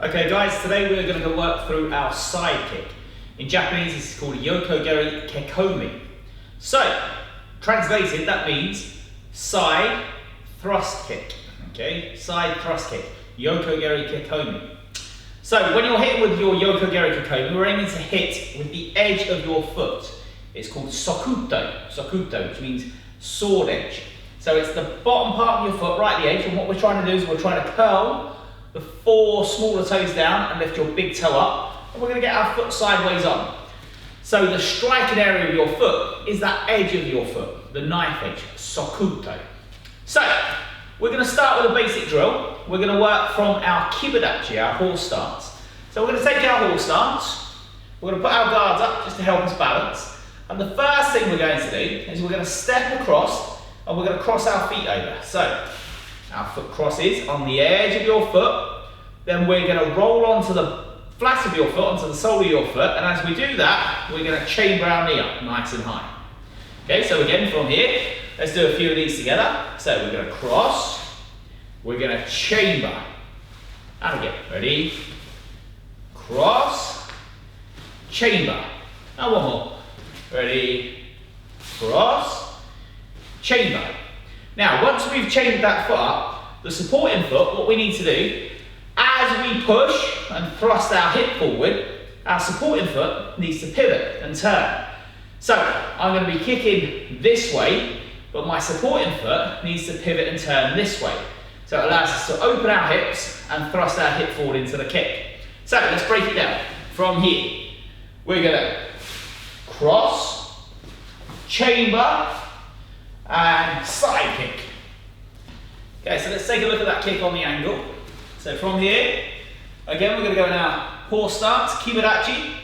Okay guys, today we're going to work through our side kick. In Japanese this is called Yoko Geri Kekomi. So, translated that means side thrust kick. Okay, side thrust kick. Yoko Geri Kekomi. So when you're hitting with your Yoko Geri Kekomi, we're aiming to hit with the edge of your foot. It's called sokuto, which means sword edge. So it's the bottom part of your foot, right at the edge, and what we're trying to do is we're trying to curl the 4 smaller toes down and lift your big toe up, and we're going to get our foot sideways on. So the striking area of your foot is that edge of your foot, the knife edge, sokuto. So we're going to start with a basic drill. We're going to work from our kibadachi, our horse stance. So we're going to take our horse stance, we're going to put our guards up just to help us balance, and the first thing we're going to do is we're going to step across and we're going to cross our feet over. So our foot crosses on the edge of your foot, then we're going to roll onto the flat of your foot, onto the sole of your foot, and as we do that, we're going to chamber our knee up nice and high. Okay, so again from here, let's do a few of these together. So we're going to cross, we're going to chamber, and again, ready? Cross, chamber, and one more. Ready? Cross, chamber. Now, once we've chambered that foot up, the supporting foot, what we need to do, as we push and thrust our hip forward, our supporting foot needs to pivot and turn. So, I'm going to be kicking this way, but my supporting foot needs to pivot and turn this way. So it allows us to open our hips and thrust our hip forward into the kick. So, let's break it down. From here, we're going to cross, chamber, and side kick. Okay, so let's take a look at that kick on the angle. So from here, again we're going to go in our horse stance, kibadachi.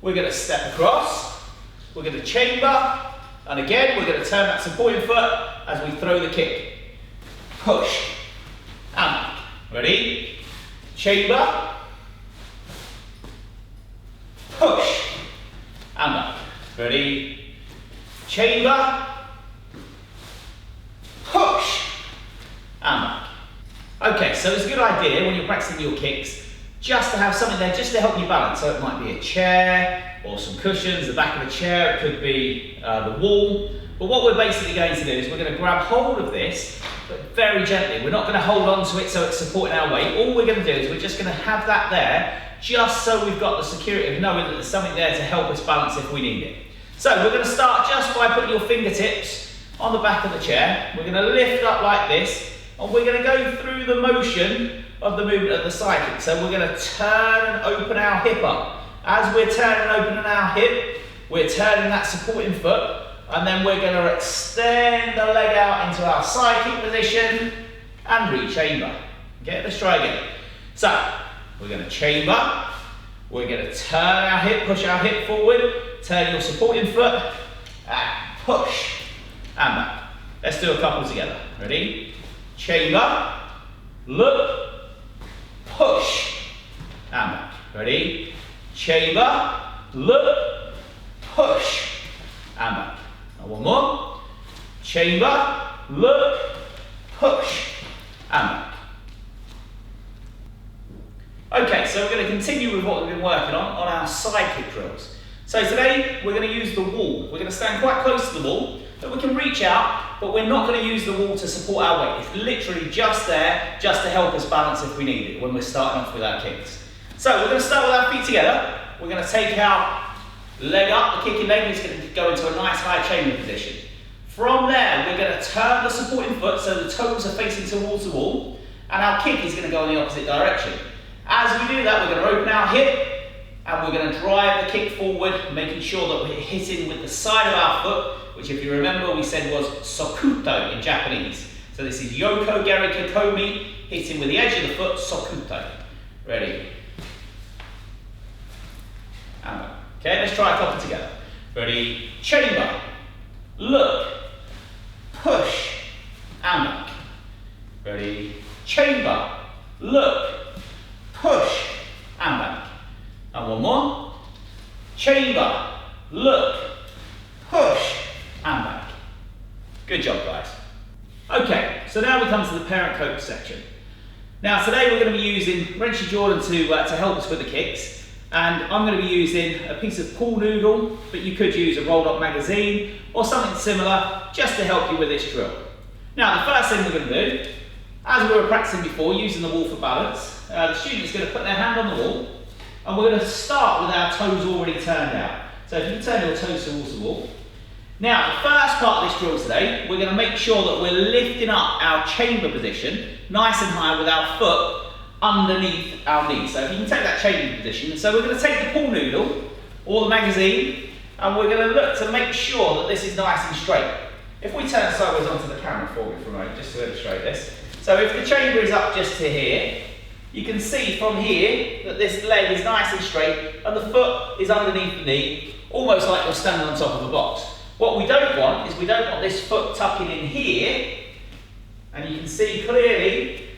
We're going to step across, we're going to chamber, and again we're going to turn that supporting foot as we throw the kick. Push, and back. Ready? Chamber, push, and back. Ready? Chamber, push, and back. Okay, so it's a good idea when you're practicing your kicks just to have something there just to help you balance. So it might be a chair or some cushions, the back of a chair, it could be the wall. But what we're basically going to do is we're going to grab hold of this, but very gently. We're not going to hold on to it so it's supporting our weight. All we're going to do is we're just going to have that there just so we've got the security of knowing that there's something there to help us balance if we need it. So we're going to start just by putting your fingertips on the back of the chair. We're going to lift up like this, and we're going to go through the motion of the movement of the side kick. So we're going to turn and open our hip up. As we're turning and opening our hip, we're turning that supporting foot, and then we're going to extend the leg out into our side kick position and re-chamber. Okay, let's try again. So we're going to chamber, we're going to turn our hip, push our hip forward, turn your supporting foot, and push, and back. Let's do a couple together. Ready? Chamber, look, push, and back. Ready? Chamber, look, push, and back. And one more. Chamber, look, push, and back. Okay, so we're going to continue with what we've been working on our side kick drills. So today we're going to use the wall. We're going to stand quite close to the wall, but we can reach out, but we're not going to use the wall to support our weight. It's literally just there, just to help us balance if we need it when we're starting off with our kicks. So we're going to start with our feet together. We're going to take our leg up, the kicking leg is going to go into a nice high chamber position. From there, we're going to turn the supporting foot so the toes are facing towards the wall, and our kick is going to go in the opposite direction. As we do that, we're going to open our hip, and we're going to drive the kick forward, making sure that we're hitting with the side of our foot, which if you remember we said was sokuto in Japanese. So this is Yoko Geri Kekomi, hitting with the edge of the foot, sokuto. Ready? And back. Okay, let's try a couple together. Ready? Chamber, look, push, and back. Ready? Chamber, look, push, and back. And one more. Chamber, look, push, and back. Good job, guys. Okay, so now we come to the parent coach section. Now today we're going to be using Wrenchy Jordan to help us with the kicks, and I'm going to be using a piece of pool noodle, but you could use a rolled up magazine or something similar just to help you with this drill. Now the first thing we're going to do, as we were practicing before, using the wall for balance, the student is going to put their hand on the wall, and we're going to start with our toes already turned out. So if you can turn your toes towards the wall. Now, the first part of this drill today, we're going to make sure that we're lifting up our chamber position nice and high with our foot underneath our knee. So if you can take that chamber position. So we're going to take the pool noodle or the magazine, and we're going to look to make sure that this is nice and straight. If we turn sideways onto the camera for me for a moment, just to illustrate this. So if the chamber is up just to here, you can see from here that this leg is nice and straight and the foot is underneath the knee, almost like you're standing on top of a box. What we don't want is we don't want this foot tucking in here, and you can see clearly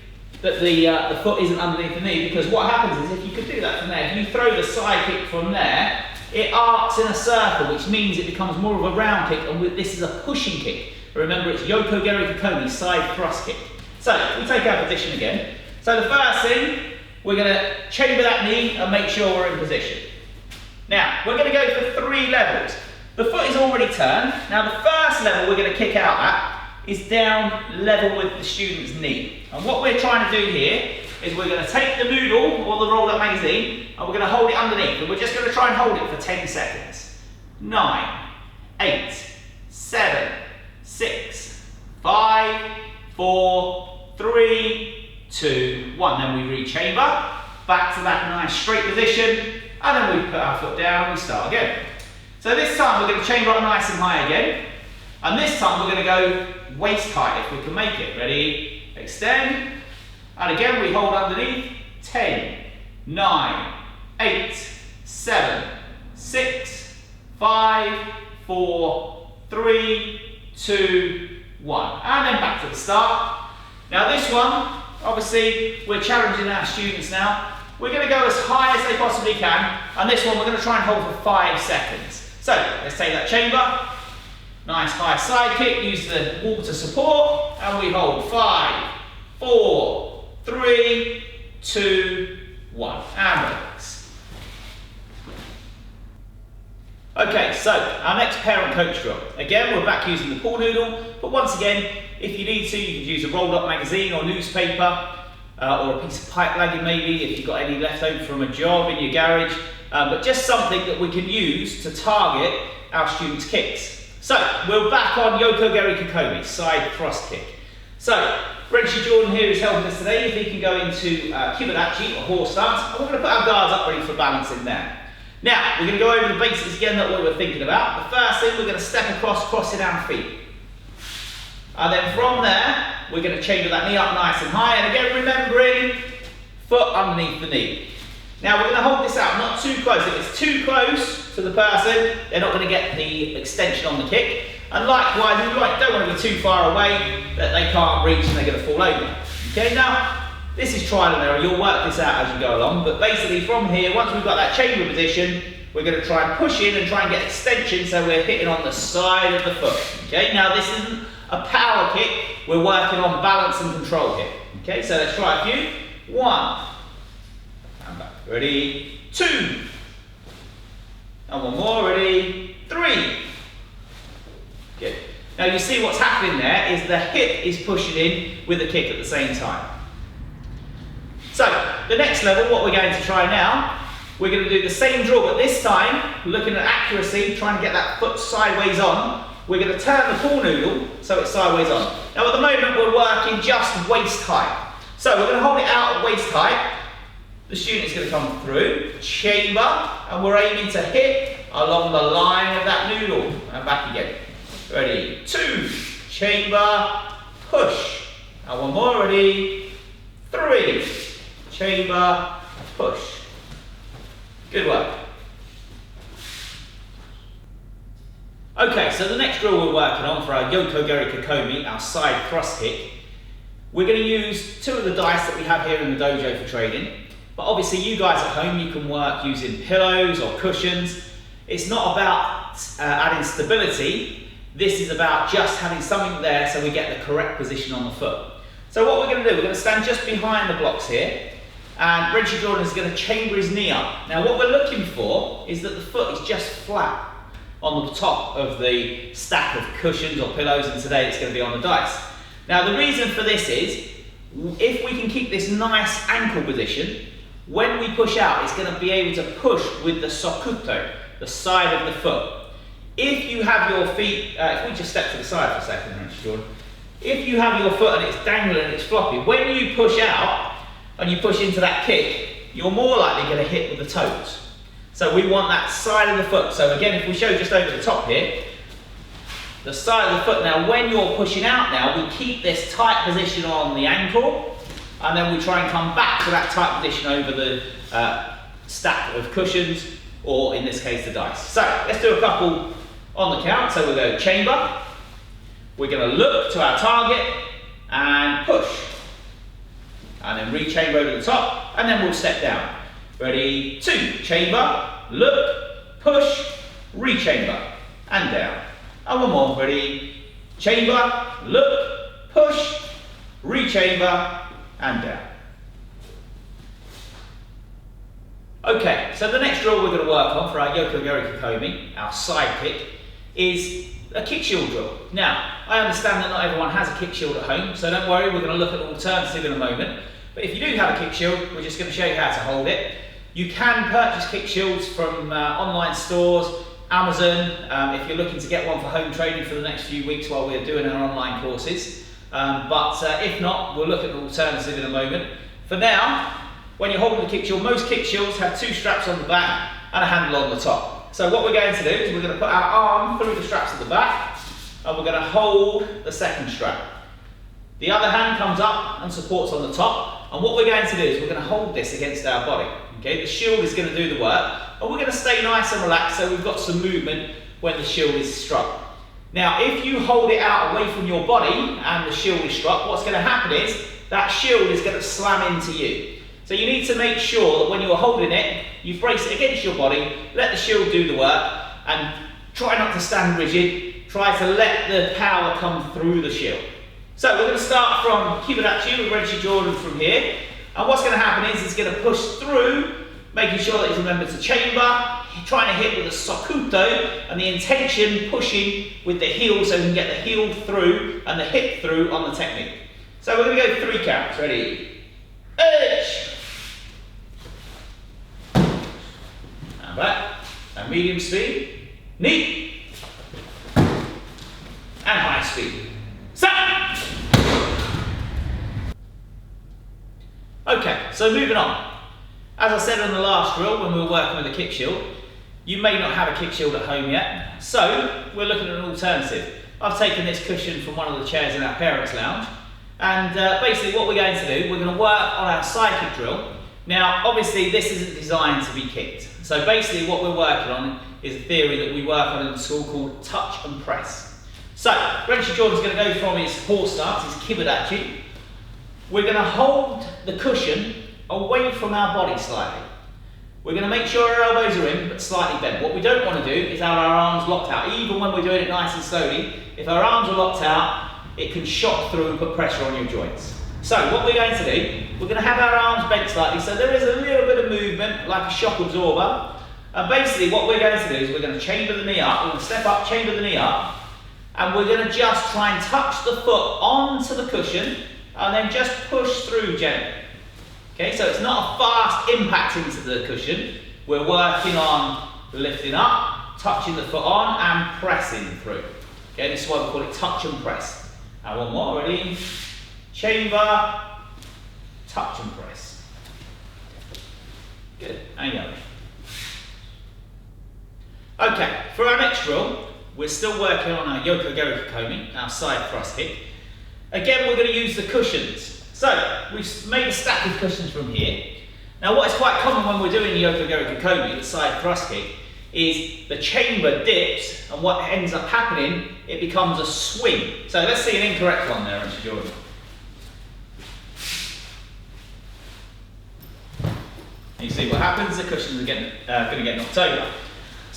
that the foot isn't underneath the knee, because what happens is if you could do that from there, if you throw the side kick from there, it arcs in a circle, which means it becomes more of a round kick, and this is a pushing kick. Remember, it's Yoko Geri Kekomi, side thrust kick. So we take our position again. So the first thing, we're going to chamber that knee and make sure we're in position. Now, we're going to go for 3 levels. The foot is already turned. Now the first level we're going to kick out at is down level with the student's knee. And what we're trying to do here is we're going to take the noodle or the rolled up magazine and we're going to hold it underneath. And we're just going to try and hold it for 10 seconds. 9, 8, 7, 6, 5, 4, 3, 2, 1. Then we re-chamber back to that nice straight position, and then we put our foot down and we start again. So this time we're going to chamber up nice and high again, and this time we're going to go waist height if we can make it. Ready? Extend, and again we hold underneath. 10, 9, 8, 7, 6, 5, 4, 3, 2, 1. And then back to the start. Now this one, obviously we're challenging our students now. We're going to go as high as they possibly can, and this one we're going to try and hold for 5 seconds. So let's take that chamber, nice high side kick, use the wall to support, and we hold 5, 4, 3, 2, 1, and relax. Okay, so our next parent coach drill. Again, we're back using the pool noodle, but once again, if you need to, you can use a rolled up magazine or newspaper, or a piece of pipe lagging maybe, if you've got any left over from a job in your garage, but just something that we can use to target our students' kicks. So, we're back on Yoko Geri Kekomi, side thrust kick. So, Wrenchy Jordan here is helping us today. If he can go into Kibadachi or horse stance, and we're going to put our guards up ready for balance in there. Now, we're going to go over the basics again that we were thinking about. The first thing, we're going to step across, crossing our feet. And then from there, we're going to chamber that knee up nice and high. And again, remembering, foot underneath the knee. Now we're going to hold this out, not too close. If it's too close to the person, they're not going to get the extension on the kick. And likewise, we don't want to be too far away that they can't reach and they're going to fall over. Okay, now, this is trial and error. You'll work this out as you go along. But basically from here, once we've got that chamber position, we're going to try and push in and try and get extension so we're hitting on the side of the foot. Okay, now this isn't a power kick, we're working on balance and control here. Okay, so let's try a few. 1, and back. Ready? 2, and one more. Ready? 3. Good. Now you see what's happening there is the hip is pushing in with the kick at the same time. So the next level, what we're going to try now, we're going to do the same drill, but this time looking at accuracy, trying to get that foot sideways on. We're going to turn the pool noodle so it's sideways on. Now at the moment we're working just waist height. So we're going to hold it out at waist height. The student is going to come through, chamber, and we're aiming to hit along the line of that noodle. And back again. Ready? 2, chamber, push. And one more. Ready? 3, chamber, push. Good work. Okay, so the next drill we're working on for our Yoko Geri Kekomi, our side thrust kick, we're going to use 2 of the dice that we have here in the dojo for training. But obviously you guys at home, you can work using pillows or cushions. It's not about adding stability. This is about just having something there so we get the correct position on the foot. So what we're going to do, we're going to stand just behind the blocks here, and Reggie Jordan is going to chamber his knee up. Now what we're looking for is that the foot is just flat on the top of the stack of cushions or pillows, and today it's going to be on the dice. Now the reason for this is, if we can keep this nice ankle position, when we push out, it's going to be able to push with the sokuto, the side of the foot. If you have your feet, if we just step to the side for a second, Reggie Jordan. If you have your foot and it's dangling and it's floppy, when you push out and you push into that kick, you're more likely going to hit with the toes. So we want that side of the foot. So again, if we show just over the top here, the side of the foot. Now when you're pushing out now, we keep this tight position on the ankle, and then we try and come back to that tight position over the stack of cushions, or in this case the dice. So let's do a couple on the count. So we'll go chamber, we're going to look to our target and push, and then re-chamber over the top, and then we'll step down. Ready, 2, chamber, look, push, re-chamber, and down. And one more, ready, chamber, look, push, re-chamber, and down. Okay, so the next drill we're going to work on for our Yoko Geri Kekomi, our side kick, is a kick shield drill. Now, I understand that not everyone has a kick shield at home, so don't worry, we're going to look at an alternative in a moment. But if you do have a kick shield, we're just going to show you how to hold it. You can purchase kick shields from online stores, Amazon, if you're looking to get one for home training for the next few weeks while we're doing our online courses. But if not, we'll look at an alternative in a moment. For now, when you're holding the kick shield, most kick shields have 2 straps on the back and a handle on the top. So what we're going to do is we're going to put our arm through the straps at the back, and we're going to hold the second strap. The other hand comes up and supports on the top. And what we're going to do is we're going to hold this against our body. Okay, the shield is going to do the work, and we're going to stay nice and relaxed so we've got some movement when the shield is struck. Now, if you hold it out away from your body and the shield is struck, what's going to happen is that shield is going to slam into you. So you need to make sure that when you're holding it, you brace it against your body, let the shield do the work, and try not to stand rigid. Try to let the power come through the shield. So we're going to start from Kibadachi with Reggie Jordan from here. And what's going to happen is he's going to push through, making sure that he's remembered to chamber, trying to hit with a sokuto, and the intention pushing with the heel so he can get the heel through and the hip through on the technique. So we're going to go 3 counts. Ready? Edge. And back. And medium speed. Knee. And high speed. Stop. Okay, so moving on. As I said on the last drill when we were working with a kick shield, you may not have a kick shield at home yet, so we're looking at an alternative. I've taken this cushion from one of the chairs in our parents' lounge, and basically what we're going to do, we're going to work on our side kick drill. Now, obviously this isn't designed to be kicked, so basically what we're working on is a theory that we work on in the school called touch and press. So, Reggie Jordan's going to go from his horse stance, his kibadachi. We're going to hold the cushion away from our body slightly. We're going to make sure our elbows are in, but slightly bent. What we don't want to do is have our arms locked out. Even when we're doing it nice and slowly, if our arms are locked out, it can shock through and put pressure on your joints. So, what we're going to do, we're going to have our arms bent slightly, so there is a little bit of movement, like a shock absorber. And basically what we're going to do is we're going to chamber the knee up, we're going to step up, chamber the knee up, and we're going to just try and touch the foot onto the cushion and then just push through gently. Okay, so it's not a fast impact into the cushion. We're working on lifting up, touching the foot on and pressing through. Okay, this is why we call it touch and press. And one more, ready? Chamber, touch and press. Good, and go. Okay, for our next drill, we're still working on our Yoko Geri Kekomi, our side thrust kick. Again, we're going to use the cushions. So, we've made a stack of cushions from here. Now, what is quite common when we're doing the Yoko Geri Kekomi, the side thrust kick, is the chamber dips, and what ends up happening, it becomes a swing. So let's see an incorrect one there, Mr. Jordan. You see what happens, the cushions are going to get knocked over.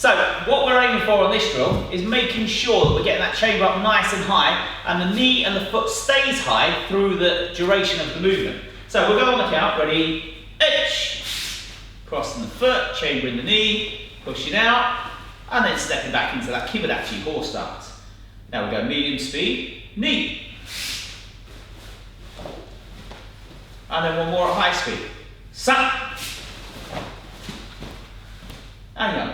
So what we're aiming for on this drill is making sure that we're getting that chamber up nice and high and the knee and the foot stays high through the duration of the movement. So we'll go on the count, ready, H, crossing the foot, chambering the knee, pushing out, and then stepping back into that Kibadachi horse stance. Now we'll go medium speed, knee. And then one more at high speed. San. And